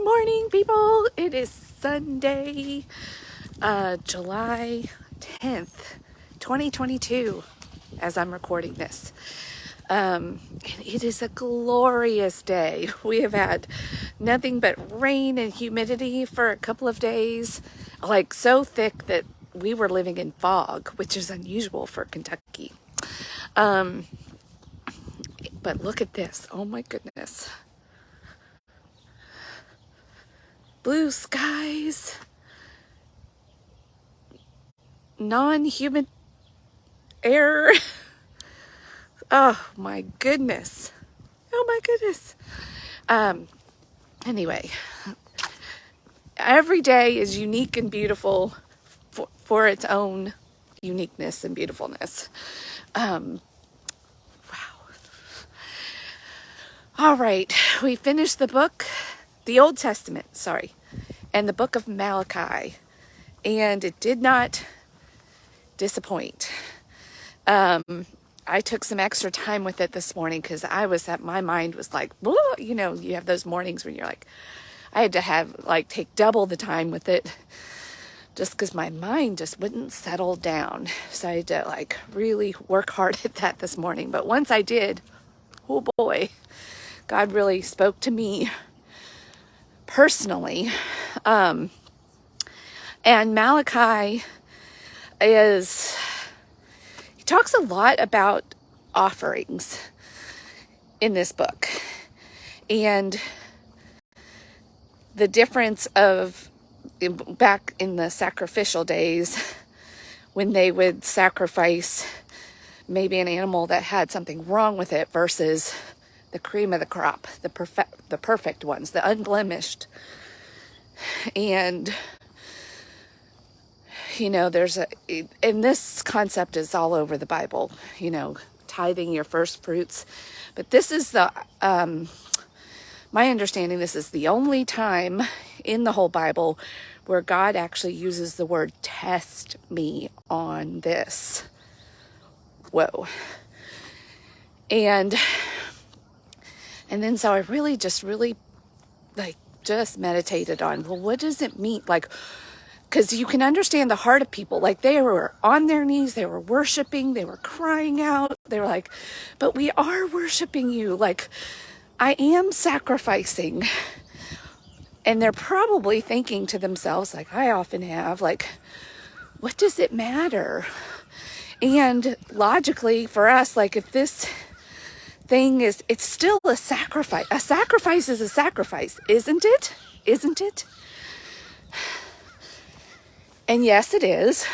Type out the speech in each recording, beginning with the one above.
morning, people. It is Sunday, July 10th, 2022, as I'm recording this. And it is a glorious day. We have had nothing but rain and humidity for a couple of days, like so thick that we were living in fog, which is unusual for Kentucky. But look at this. Oh my goodness. Blue skies, non-humid air. Oh my goodness. Oh my goodness. Anyway, every day is unique and beautiful for its own uniqueness and beautifulness. Wow. All right, we finished the book, the Old Testament, and the book of Malachi, and it did not disappoint. I took some extra time with it this morning because my mind was like, you know, you have those mornings when you're like, I had to take double the time with it just because my mind just wouldn't settle down. So I had to really work hard at that this morning. But once I did, oh boy, God really spoke to me personally. And Malachi he talks a lot about offerings in this book and the difference of back in the sacrificial days when they would sacrifice maybe an animal that had something wrong with it versus the cream of the crop, the perfect ones, the unblemished. And you know, and this concept is all over the Bible, you know, tithing your first fruits. But this is my understanding, this is the only time in the whole Bible where God actually uses the word test me on this. Whoa. And then so I just meditated on, well, what does it mean? Because you can understand the heart of people. They were on their knees, they were worshiping, they were crying out. They were like, but we are worshiping you. I am sacrificing. And they're probably thinking to themselves, like I often have, what does it matter? And logically for us, if this thing it's still a sacrifice. A sacrifice is a sacrifice, isn't it? Isn't it? And yes, it is.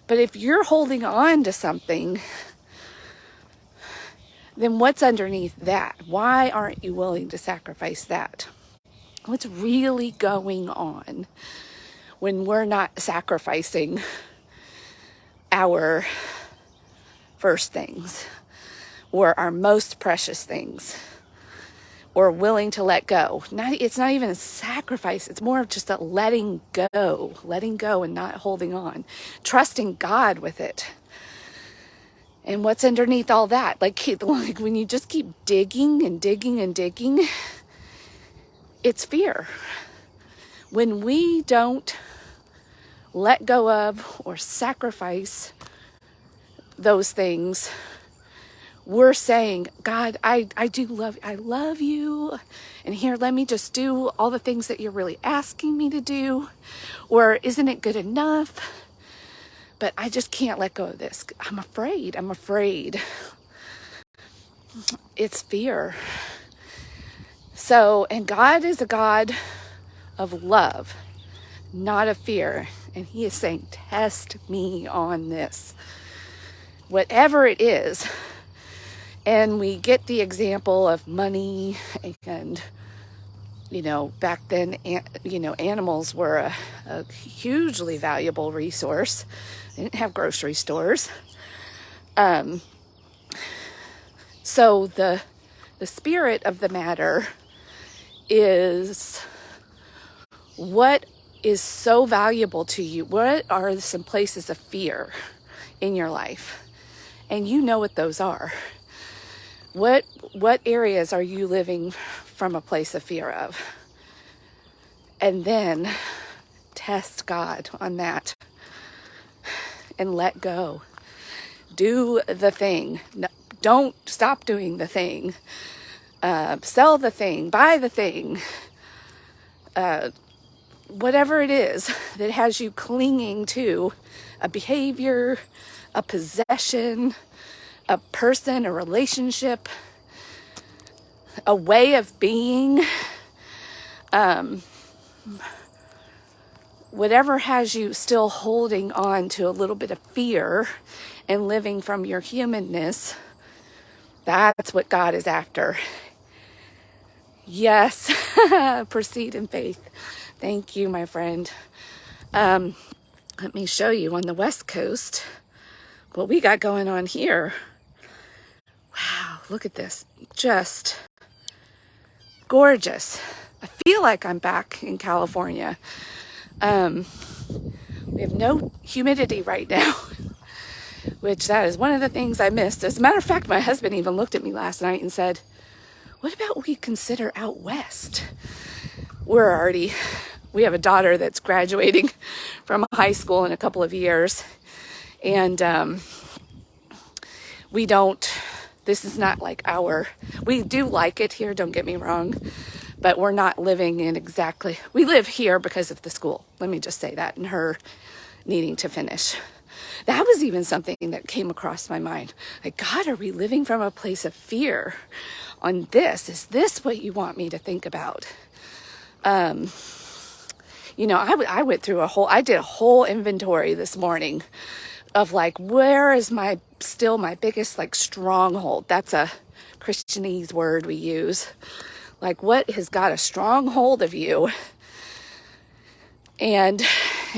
But if you're holding on to something, then what's underneath that? Why aren't you willing to sacrifice that? What's really going on when we're not sacrificing our first things or our most precious things? Or willing to let go. It's not even a sacrifice. It's more of just a letting go and not holding on, trusting God with it. And what's underneath all that? When you just keep digging and digging and digging, it's fear. When we don't let go of or sacrifice those things, we're saying, God, I do love you. I love you. And here, let me just do all the things that you're really asking me to do. Or isn't it good enough? But I just can't let go of this. I'm afraid. It's fear. So, and God is a God of love, not of fear. And he is saying, test me on this. Whatever it is. And we get the example of money and, you know, back then, you know, animals were a hugely valuable resource. They didn't have grocery stores. So the spirit of the matter is, what is so valuable to you? What are some places of fear in your life? And you know what those are. What areas are you living from a place of fear of? And then test God on that and let go. Do the thing. No, don't stop doing the thing. Sell the thing, buy the thing. Whatever it is that has you clinging to a behavior, a possession, a person, a relationship, a way of being, whatever has you still holding on to a little bit of fear and living from your humanness, that's what God is after. Yes, proceed in faith. Thank you, my friend. Let me show you on the West Coast what we got going on here. Wow, look at this. Just gorgeous. I feel like I'm back in California. We have no humidity right now, which that is one of the things I missed. As a matter of fact, my husband even looked at me last night and said, what about we consider out west? We have a daughter that's graduating from high school in a couple of years. And this is not like we do like it here, don't get me wrong, but we're not living in we live here because of the school. Let me just say that, and her needing to finish. That was even something that came across my mind. Like, God, are we living from a place of fear on this? Is this what you want me to think about? I went through I did a whole inventory this morning of like, where is my biggest like stronghold? That's a Christianese word we use. Like, what has got a stronghold of you? And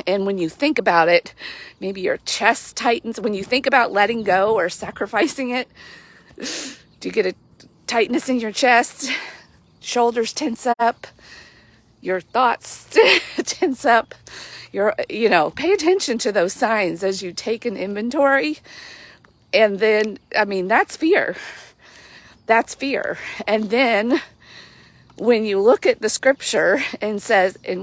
when you think about it, maybe your chest tightens. When you think about letting go or sacrificing it, do you get a tightness in your chest? Shoulders tense up. Your thoughts tense up. Pay attention to those signs as you take an inventory. And then, that's fear. That's fear. And then when you look at the scripture and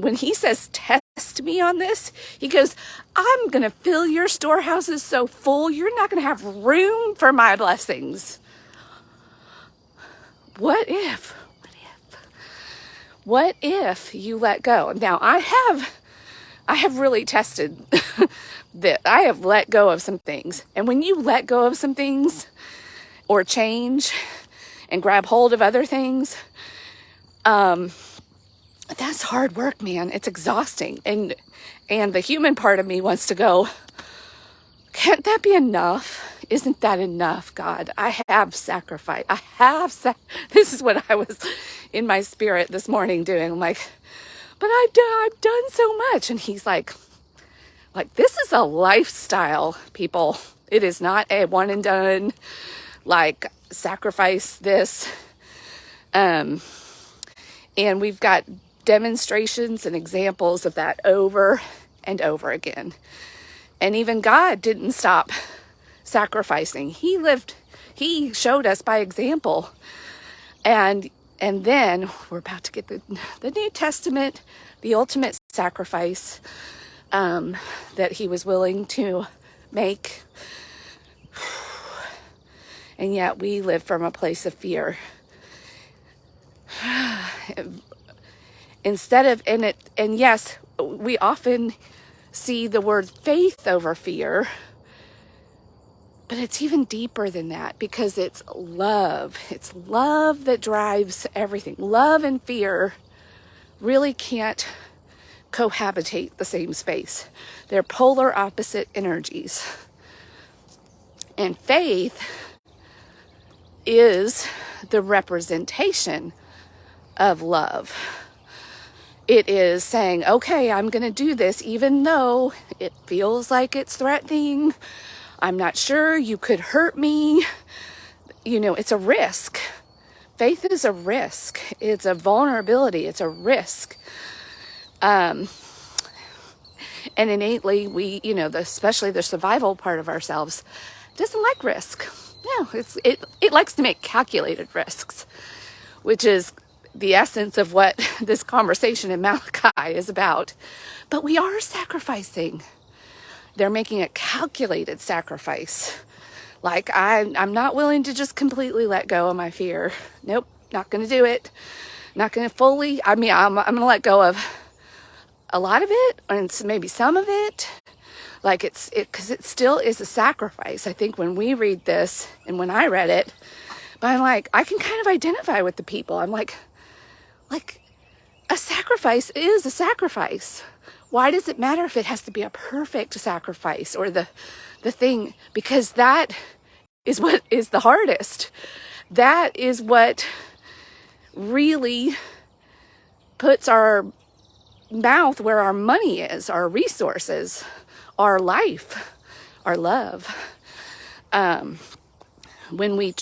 when he says, test me on this, he goes, I'm going to fill your storehouses so full, you're not going to have room for my blessings. What if you let go? Now, I have really tested that. I have let go of some things. And when you let go of some things or change and grab hold of other things, that's hard work, man. It's exhausting. And the human part of me wants to go, can't that be enough? Isn't that enough, God? I have sacrificed. This is what I was in my spirit this morning doing. I'm like, but I've done so much. And he's like, this is a lifestyle, people. It is not a one and done, like, sacrifice this. And we've got demonstrations and examples of that over and over again. And even God didn't stop sacrificing. He showed us by example. And then we're about to get the New Testament, the ultimate sacrifice that he was willing to make. And yet we live from a place of fear. And yes, we often see the word faith over fear, but it's even deeper than that, because it's love. It's love that drives everything. Love and fear really can't cohabitate the same space. They're polar opposite energies. And faith is the representation of love. It is saying, okay, I'm going to do this even though it feels like it's threatening. I'm not sure, you could hurt me. It's a risk. Faith is a risk. It's a vulnerability. It's a risk. And innately, we, especially the survival part of ourselves, doesn't like risk. No, it likes to make calculated risks, which is the essence of what this conversation in Malachi is about. But we are sacrificing. They're making a calculated sacrifice. Like, I'm not willing to just completely let go of my fear. Nope, not going to do it. Not going to fully. I mean, I'm going to let go of a lot of it, and maybe some of it. Like, because it still is a sacrifice. I think when we read this, and when I read it, but I'm like, I can kind of identify with the people. I'm like, a sacrifice is a sacrifice. Why does it matter if it has to be a perfect sacrifice or the thing? Because that is what is the hardest. That is what really puts our mouth where our money is, our resources, our life, our love. When we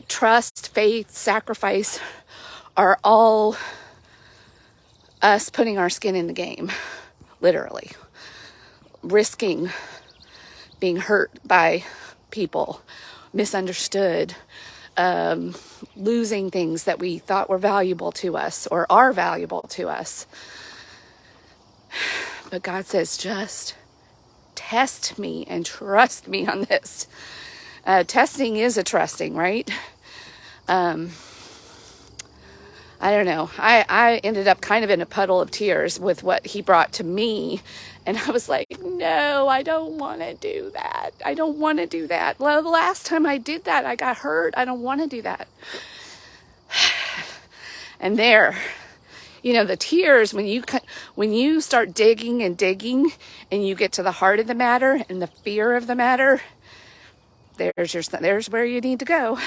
trust, faith, sacrifice are all us putting our skin in the game, literally. Risking being hurt by people, misunderstood, losing things that we thought were valuable to us or are valuable to us. But God says, just test me and trust me on this. Testing is a trusting, right? I don't know. I ended up kind of in a puddle of tears with what he brought to me. And I was like, no, I don't want to do that. I don't want to do that. Well, the last time I did that, I got hurt. I don't want to do that. And there, the tears, when you start digging and digging and you get to the heart of the matter and the fear of the matter, there's where you need to go.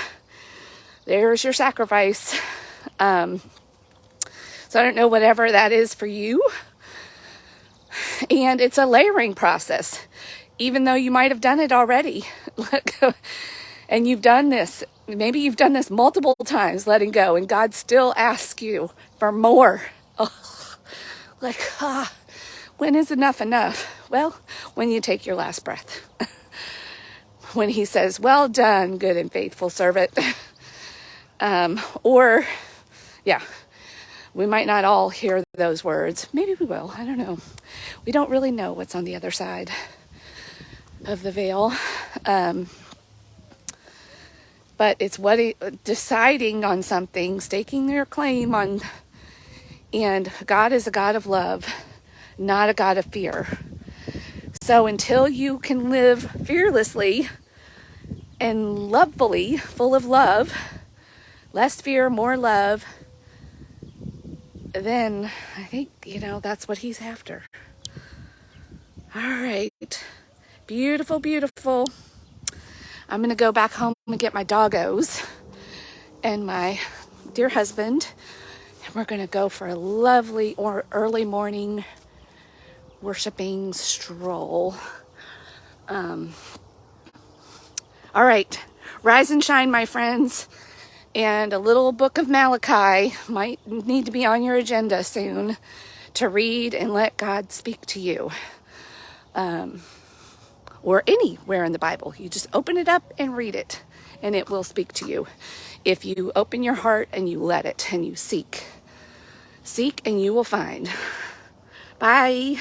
There's your sacrifice. So I don't know, whatever that is for you. And it's a layering process. Even though you might have done it already. Let go. And you've done this. Maybe you've done this multiple times, letting go. And God still asks you for more. Oh, when is enough enough? Well, when you take your last breath. When he says, well done, good and faithful servant. We might not all hear those words. Maybe we will. I don't know. We don't really know what's on the other side of the veil. But it's deciding on something, staking your claim on, and God is a God of love, not a God of fear. So until you can live fearlessly and lovefully, full of love, less fear, more love, then I think, that's what he's after. All right. Beautiful, beautiful. I'm going to go back home and get my doggos and my dear husband. And we're going to go for a lovely early morning worshiping stroll. All right. Rise and shine, my friends. And a little book of Malachi might need to be on your agenda soon to read and let God speak to you. Or anywhere in the Bible. You just open it up and read it, and it will speak to you. If you open your heart and you let it and you seek. Seek and you will find. Bye.